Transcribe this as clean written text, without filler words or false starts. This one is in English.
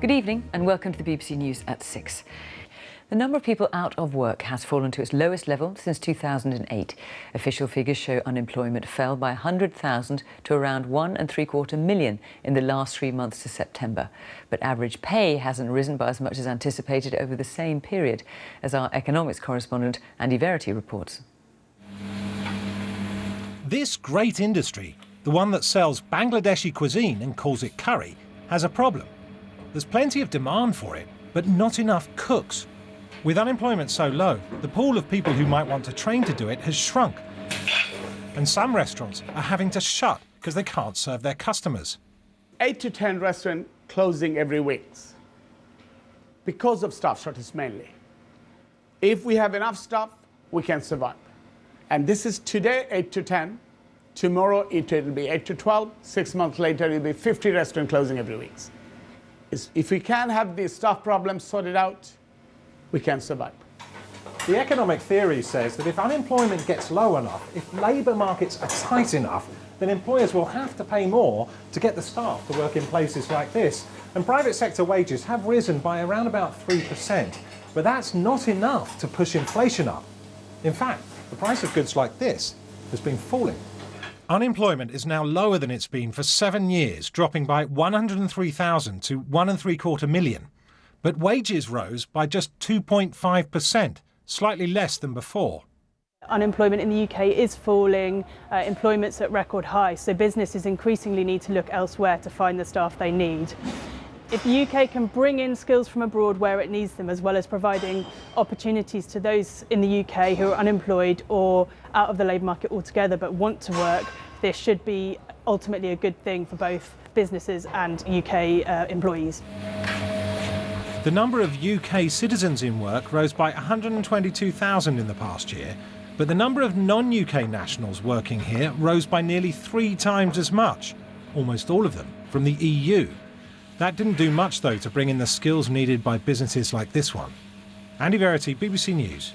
Good evening and welcome to the BBC News at 6. The number of people out of work has fallen to its lowest level since 2008. Official figures show unemployment fell by 100,000 to around 1.75 million in the last 3 months to September. But average pay hasn't risen by as much as anticipated over the same period, as our economics correspondent Andy Verity reports. This great industry, the one that sells Bangladeshi cuisine and calls it curry, has a problem. There's plenty of demand for it, but not enough cooks. With unemployment so low, the pool of people who might want to train to do it has shrunk. And some restaurants are having to shut because they can't serve their customers. 8 to 10 restaurants closing every week because of staff shortage mainly. If we have enough staff, we can survive. And this is today 8 to 10. Tomorrow it will be 8 to 12. 6 months later it will be 50 restaurants closing every week. If we can have the staff problems sorted out, we can survive. The economic theory says that if unemployment gets low enough, if labour markets are tight enough, then employers will have to pay more to get the staff to work in places like this. And private sector wages have risen by around about 3%. But that's not enough to push inflation up. In fact, the price of goods like this has been falling. Unemployment is now lower than it's been for 7 years, dropping by 103,000 to 1.75 million. But wages rose by just 2.5%, slightly less than before. Unemployment in the UK is falling, employment's at record highs, so businesses increasingly need to look elsewhere to find the staff they need. If the UK can bring in skills from abroad where it needs them, as well as providing opportunities to those in the UK who are unemployed or out of the labour market altogether but want to work, this should be ultimately a good thing for both businesses and UK employees. The number of UK citizens in work rose by 122,000 in the past year, but the number of non-UK nationals working here rose by nearly 3 times as much, almost all of them from the EU. That didn't do much, though, to bring in the skills needed by businesses like this one. Andy Verity, BBC News.